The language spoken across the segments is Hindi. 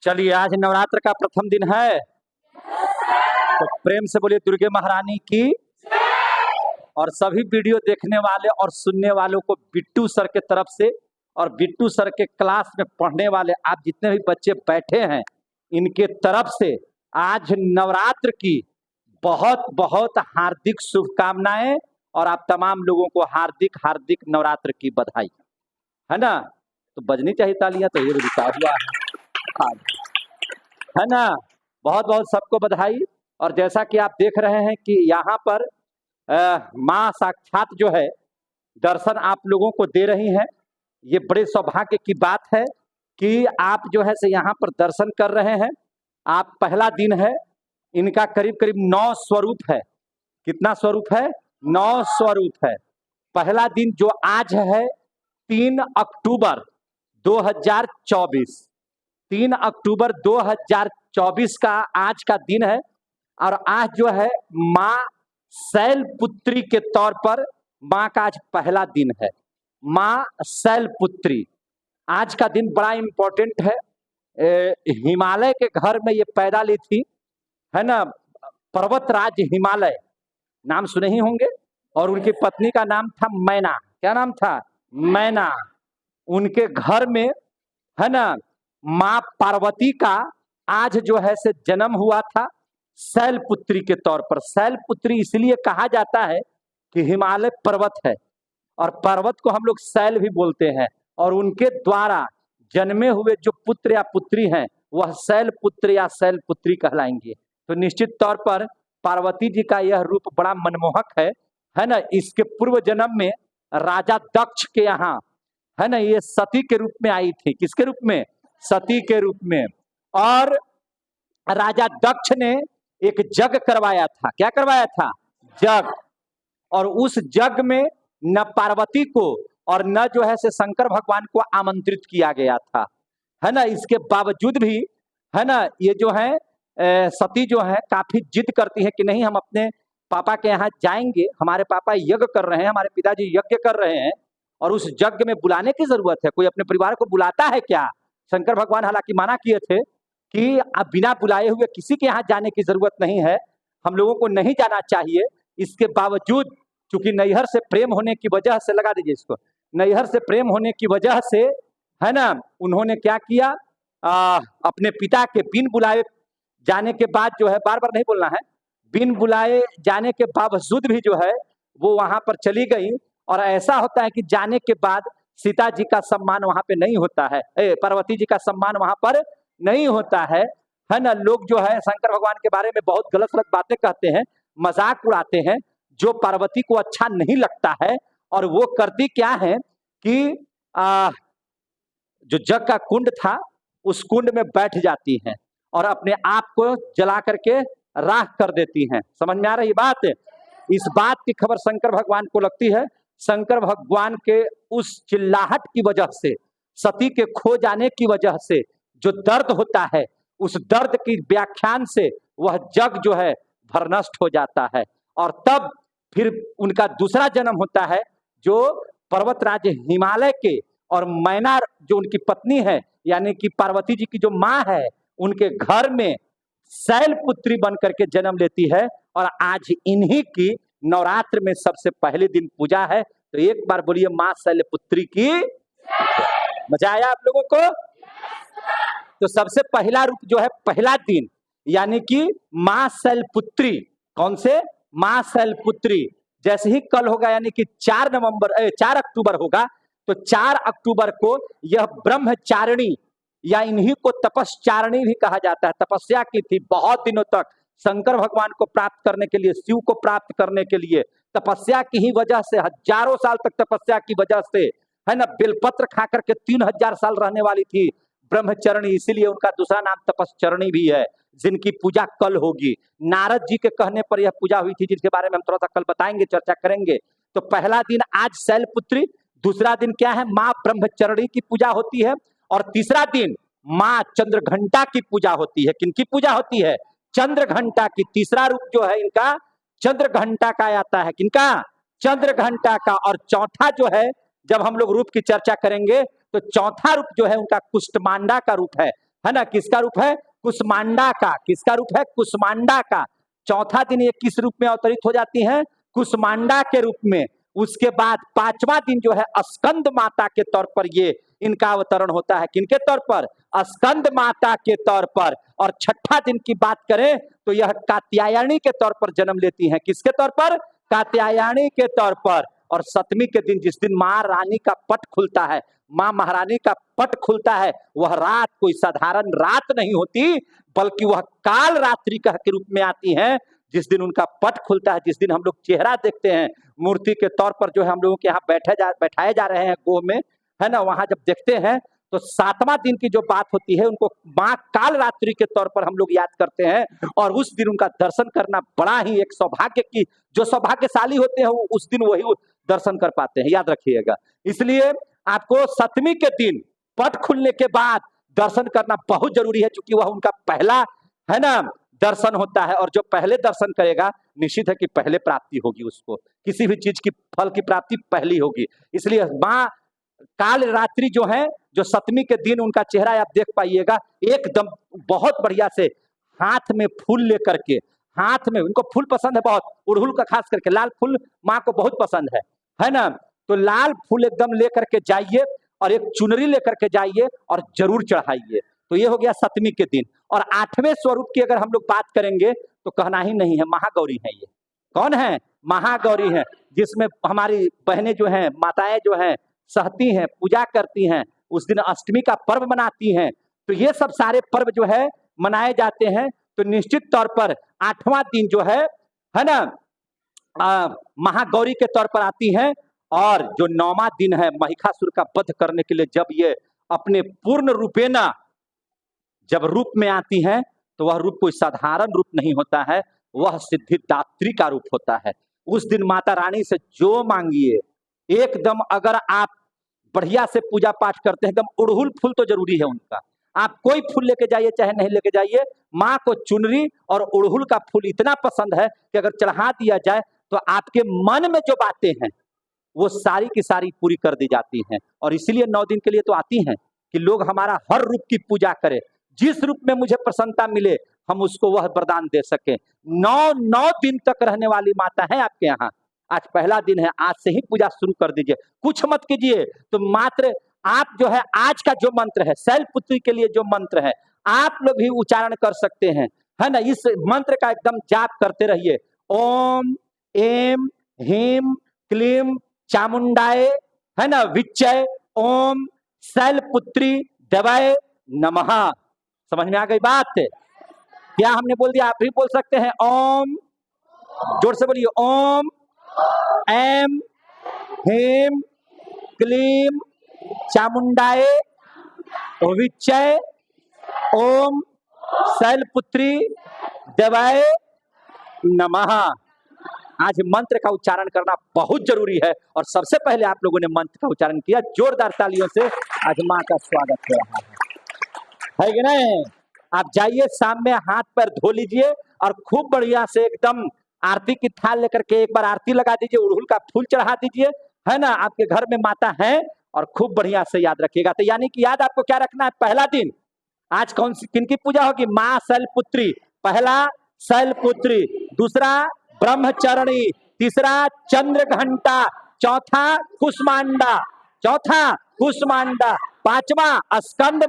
चलिए, आज नवरात्र का प्रथम दिन है, तो प्रेम से बोलिए दुर्गे महारानी की। और सभी वीडियो देखने वाले और सुनने वालों को बिट्टू सर के तरफ से और बिट्टू सर के क्लास में पढ़ने वाले आप जितने भी बच्चे बैठे हैं, इनके तरफ से आज नवरात्र की बहुत बहुत हार्दिक शुभकामनाएं और आप तमाम लोगों को हार्दिक हार्दिक नवरात्र की बधाई, है ना। तो बजनी चाहिए तालियां, तो ये रुका हुआ है ना। बहुत बहुत सबको बधाई। और जैसा कि आप देख रहे हैं कि यहाँ पर माँ साक्षात जो है दर्शन आप लोगों को दे रही हैं। ये बड़े सौभाग्य की बात है कि आप जो है से यहाँ पर दर्शन कर रहे हैं। आप पहला दिन है, इनका करीब करीब 9 स्वरूप है। कितना स्वरूप है? 9 स्वरूप है। पहला दिन जो आज है 3 अक्टूबर 2024, 3 अक्टूबर 2024 का आज का दिन है। और आज जो है माँ शैलपुत्री के तौर पर माँ का आज पहला दिन है। माँ शैलपुत्री आज का दिन बड़ा इंपॉर्टेंट है। हिमालय के घर में ये पैदा ली थी, है ना। पर्वतराज हिमालय नाम सुने ही होंगे। और उनकी पत्नी का नाम था मैना। क्या नाम था? मैना। उनके घर में, है ना, माँ पार्वती का आज जो है से जन्म हुआ था शैलपुत्री के तौर पर। शैलपुत्री इसलिए कहा जाता है कि हिमालय पर्वत है और पर्वत को हम लोग शैल भी बोलते हैं। और उनके द्वारा जन्मे हुए जो पुत्र या पुत्री हैं वह शैलपुत्र या शैलपुत्री कहलाएंगे। तो निश्चित तौर पर पार्वती जी का यह रूप बड़ा मनमोहक है ना। इसके पूर्व जन्म में राजा दक्ष के यहाँ, है ना, ये सती के रूप में आई थी। किसके रूप में? सती के रूप में। और राजा दक्ष ने एक जग करवाया था। क्या करवाया था? जग। और उस जग में न पार्वती को और न जो है से शंकर भगवान को आमंत्रित किया गया था, है ना। इसके बावजूद भी, है ना, ये जो है सती जो है काफी जिद करती है कि नहीं, हम अपने पापा के यहाँ जाएंगे। हमारे पापा यज्ञ कर रहे हैं, हमारे पिताजी यज्ञ कर रहे हैं और उस यज्ञ में बुलाने की जरूरत है। कोई अपने परिवार को बुलाता है क्या? शंकर भगवान हालांकि मना किए थे कि अब बिना बुलाए हुए किसी के यहाँ जाने की जरूरत नहीं है, हम लोगों को नहीं जाना चाहिए। इसके बावजूद चूंकि नैहर से प्रेम होने की वजह से, लगा दीजिए इसको, नैहर से प्रेम होने की वजह से, है ना, उन्होंने क्या किया, अपने पिता के बिन बुलाए जाने के बाद जो है, बार बार नहीं बोलना है, बिन बुलाए जाने के बावजूद भी जो है वो वहां पर चली गई। और ऐसा होता है कि जाने के बाद सीता जी का सम्मान वहां पे नहीं होता है, पार्वती जी का सम्मान वहां पर नहीं होता है ना। लोग जो है शंकर भगवान के बारे में बहुत गलत गलत बातें कहते हैं, मजाक उड़ाते हैं, जो पार्वती को अच्छा नहीं लगता है। और वो करती क्या है कि जो जग का कुंड था उस कुंड में बैठ जाती हैं और अपने आप को जला करके राख कर देती हैं। समझ में आ रही बात? इस बात की खबर शंकर भगवान को लगती है। शंकर भगवान के उस चिल्लाहट की वजह से, सती के खो जाने की वजह से जो दर्द होता है, उस दर्द की व्याख्यान से वह जग जो है भरनष्ट हो जाता है। और तब फिर उनका दूसरा जन्म होता है जो पर्वतराज हिमालय के, और मैना जो उनकी पत्नी है यानी कि पार्वती जी की जो माँ है, उनके घर में शैलपुत्री बन करके जन्म लेती है। और आज इन्हीं की नवरात्र में सबसे पहले दिन पूजा है। तो एक बार बोलिए माँ शैलपुत्री की। मजा आया आप लोगों को? तो सबसे पहला रूप जो है, पहला दिन, यानी कि माँ शैलपुत्री। कौन से? माँ शैलपुत्री। जैसे ही कल होगा यानी कि 4 अक्टूबर होगा, तो 4 अक्टूबर को यह ब्रह्मचारिणी या इन्हीं को तपस्चारिणी भी कहा जाता है। तपस्या की थी बहुत दिनों तक शंकर भगवान को प्राप्त करने के लिए, शिव को प्राप्त करने के लिए। तपस्या की ही वजह से, हजारों साल तक तपस्या की वजह से, है ना, बेलपत्र खा करके 3000 साल रहने वाली थी ब्रह्मचरणी, इसीलिए उनका दूसरा नाम तपस्चरणी भी है, जिनकी पूजा कल होगी। नारद जी के कहने पर यह पूजा हुई थी, जिसके बारे में हम थोड़ा सा कल बताएंगे, चर्चा करेंगे। तो पहला दिन आज शैलपुत्री, दूसरा दिन क्या है? माँ ब्रह्मचरणी की पूजा होती है। और तीसरा दिन माँ चंद्रघंटा की पूजा होती है। किनकी पूजा होती है? चंद्रघंटा की। तीसरा रूप जो है इनका चंद्रघंटा का आता है। किनका? चंद्रघंटा का। और चौथा जो है, जब हम लोग रूप की चर्चा करेंगे तो चौथा रूप जो है उनका कुष्टमांडा का रूप है। है ना, किसका रूप है? कुष्मांडा का। किसका रूप है? कुष्मांडा का। चौथा दिन ये किस रूप में अवतरित हो जाती हैं? कुष्मांडा के रूप में। उसके बाद पांचवा दिन जो है स्कंद माता के तौर पर ये इनका अवतरण होता है। किनके तौर पर? स्कंद माता के तौर पर। और छठा दिन की बात करें तो यह कात्यायनी के तौर पर जन्म लेती हैं। किसके तौर पर? कात्यायनी के तौर पर। और सप्तमी के दिन जिस दिन माँ रानी का पट खुलता है, माँ महारानी का पट खुलता है, वह रात कोई साधारण रात नहीं होती, बल्कि वह काल रात्रि के रूप में आती है। जिस दिन उनका पट खुलता है, जिस दिन हम लोग चेहरा देखते हैं, मूर्ति के तौर पर जो है हम लोगों के यहाँ बैठाए जा रहे हैं गोह में, है ना, वहां जब देखते हैं तो सातवां दिन की जो बात होती है उनको माँ काल रात्रि के तौर पर हम लोग याद करते हैं। और उस दिन उनका दर्शन करना बड़ा ही एक सौभाग्य की, जो सौभाग्यशाली होते हैं वो उस दिन वही दर्शन कर पाते हैं, याद रखिएगा। इसलिए आपको सप्तमी के दिन पट खुलने के बाद दर्शन करना बहुत जरूरी है, क्योंकि वह उनका पहला, है ना, दर्शन होता है। और जो पहले दर्शन करेगा निश्चित है कि पहले प्राप्ति होगी, उसको किसी भी चीज की फल की प्राप्ति पहली होगी। इसलिए माँ काल रात्रि जो है, जो सप्तमी के दिन उनका चेहरा आप देख पाइएगा, एकदम बहुत बढ़िया से हाथ में फूल लेकर के, हाथ में उनको फूल पसंद है बहुत, उड़हुल का खास करके लाल फूल माँ को बहुत पसंद है ना, तो लाल फूल एकदम लेकर के जाइए और एक चुनरी लेकर के जाइए और जरूर चढ़ाइए। तो ये हो गया सप्तमी के दिन। और आठवें स्वरूप की अगर हम लोग बात करेंगे तो कहना ही नहीं है, महागौरी है। ये कौन है? महागौरी है, जिसमें हमारी बहनें जो हैं, माताएं जो हैं, सहती हैं, पूजा करती हैं, उस दिन अष्टमी का पर्व मनाती हैं। तो ये सब सारे पर्व जो है मनाए जाते हैं। तो निश्चित तौर पर आठवां दिन जो है ना, महागौरी के तौर पर आती हैं। और जो नौवां दिन है महिषासुर का वध करने के लिए जब ये अपने पूर्ण रूपेणा जब रूप में आती हैं, तो वह रूप कोई साधारण रूप नहीं होता है, वह सिद्धिदात्री का रूप होता है। उस दिन माता रानी से जो मांगिए एकदम, अगर आप बढ़िया से पूजा पाठ करते हैं, एकदम उड़हुल फूल तो जरूरी है उनका, आप कोई फूल लेके जाइए चाहे नहीं लेके जाइए, माँ को चुनरी और उड़हुल का फूल इतना पसंद है कि अगर चढ़ा दिया जाए तो आपके मन में जो बातें हैं वो सारी की सारी पूरी कर दी जाती हैं। और इसीलिए 9 दिन के लिए तो आती हैं कि लोग हमारा हर रूप की पूजा करें, जिस रूप में मुझे प्रसन्नता मिले हम उसको वह वरदान दे सके। 9 दिन तक रहने वाली माता है आपके यहाँ। आज पहला दिन है, आज से ही पूजा शुरू कर दीजिए, कुछ मत कीजिए। तो मात्र आप जो है आज का जो मंत्र है, शैलपुत्री के लिए जो मंत्र है आप लोग भी उच्चारण कर सकते हैं, है ना। इस मंत्र का एकदम जाप करते रहिए। ओम एम ह्रीम क्लीम चामुंडाए, है ना, विच्चय ओम शैलपुत्री देवाय नमः। समझ में आ गई बात? क्या हमने बोल दिया? आप भी बोल सकते हैं ओम, जोर से बोलिए, ओम एम ह्रीम क्लीम चामुंडाए विच्चय ओम शैलपुत्री देवाय नमः। आज मंत्र का उच्चारण करना बहुत जरूरी है और सबसे पहले आप लोगों ने मंत्र का उच्चारण किया, जोरदार तालियों से आज माँ का स्वागत हो रहा है कि नहीं? आप जाइए शाम में हाथ पैर धो लीजिए और खूब बढ़िया से एकदम आरती की थाल लेकर के एक बार आरती लगा दीजिए, उड़हुल का फूल चढ़ा दीजिए, है ना। आपके घर में माता है और खूब बढ़िया से याद रखिएगा। तो यानी कि याद आपको क्या रखना है? पहला दिन आज कौन सी किनकी पूजा होगी? माँ शैलपुत्री। पहला शैलपुत्री, दूसरा ब्रह्मचरणी, तीसरा चंद्र घंटा, चौथा कुष्मांडा, पांचवा स्कंद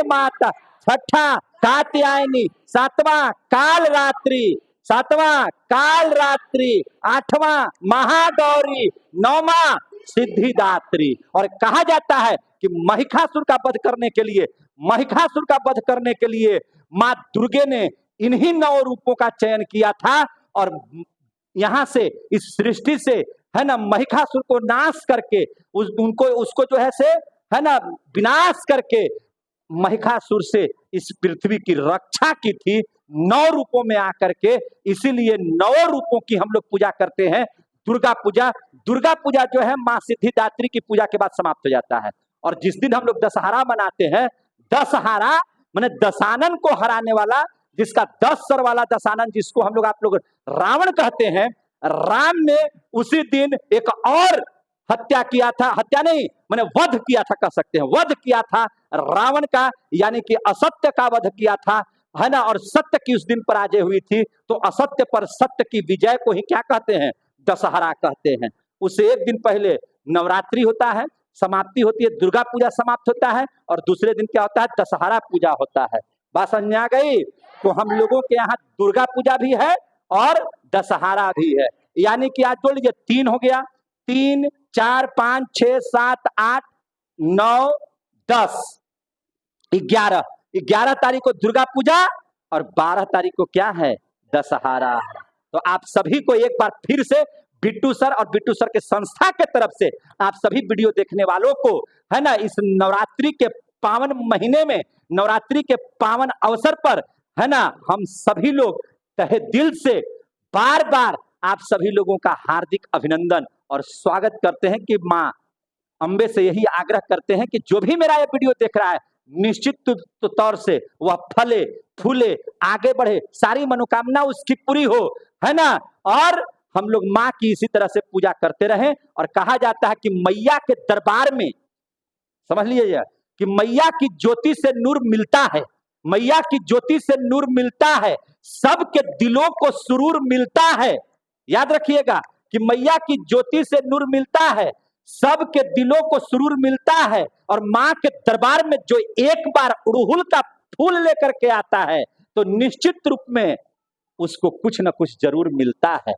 माता, छठा कात्यायनी, सातवां काल रात्रि, आठवां महागौरी, नौवां सिद्धिदात्री। और कहा जाता है कि महिषासुर का वध करने के लिए माँ दुर्गे ने इन्हीं 9 रूपों का चयन किया था। और यहां से इस सृष्टि से, है ना, महिषासुर को नाश करके उसको जो है ना विनाश करके महिषासुर से इस पृथ्वी की रक्षा की थी 9 रूपों में आकर के। इसीलिए 9 रूपों की हम लोग पूजा करते हैं। दुर्गा पूजा जो है माँ सिद्धिदात्री की पूजा के बाद समाप्त हो जाता है। और जिस दिन हम लोग दशहरा मनाते हैं, दशहरा माने दशानन को हराने वाला, जिसका 10 सर वाला दशानन, जिसको हम लोग आप लोग रावण कहते हैं, राम ने उसी दिन एक और, हत्या किया था, हत्या नहीं मैंने वध किया था, कह सकते हैं वध किया था रावण का, यानी कि असत्य का वध किया था, है ना। और सत्य की उस दिन पराजय हुई थी, तो असत्य पर सत्य की विजय को ही क्या कहते हैं, दशहरा कहते हैं। उससे एक दिन पहले नवरात्रि होता है, समाप्ति होती है, दुर्गा पूजा समाप्त होता है, और दूसरे दिन क्या होता है, दशहरा पूजा होता है। बात समझ आ गई? तो हम लोगों के यहाँ दुर्गा पूजा भी है और दशहरा भी है, यानी कि आज बोल लीजिए 3 हो गया, 3 4 5 6 7 8 9 10 11 तारीख को दुर्गा पूजा और 12 तारीख को क्या है, दशहरा। तो आप सभी को एक बार फिर से बिट्टू सर और बिट्टू सर के संस्था के तरफ से आप सभी वीडियो देखने वालों को, है ना, इस नवरात्रि के पावन महीने में, नवरात्रि के पावन अवसर पर, है ना, हम सभी लोग तहे दिल से बार बार आप सभी लोगों का हार्दिक अभिनंदन और स्वागत करते हैं कि माँ अम्बे से यही आग्रह करते हैं कि जो भी मेरा ये वीडियो देख रहा है निश्चित तौर से वह फले फूले आगे बढ़े, सारी मनोकामना उसकी पूरी हो, है ना। और हम लोग माँ की इसी तरह से पूजा करते रहें। और कहा जाता है कि मैया के दरबार में, समझ लीजिए कि मैया की ज्योति से नूर मिलता है, मैया की ज्योति से नूर मिलता है, सबके दिलों को सुरूर मिलता है। याद रखिएगा कि मैया की ज्योति से नूर मिलता है, सबके दिलों को सुरूर मिलता है। और माँ के दरबार में जो एक बार अड़हुल का फूल लेकर के आता है तो निश्चित रूप में उसको कुछ न कुछ जरूर मिलता है।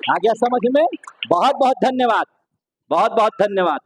आ गया समझ में? बहुत बहुत धन्यवाद, बहुत बहुत धन्यवाद।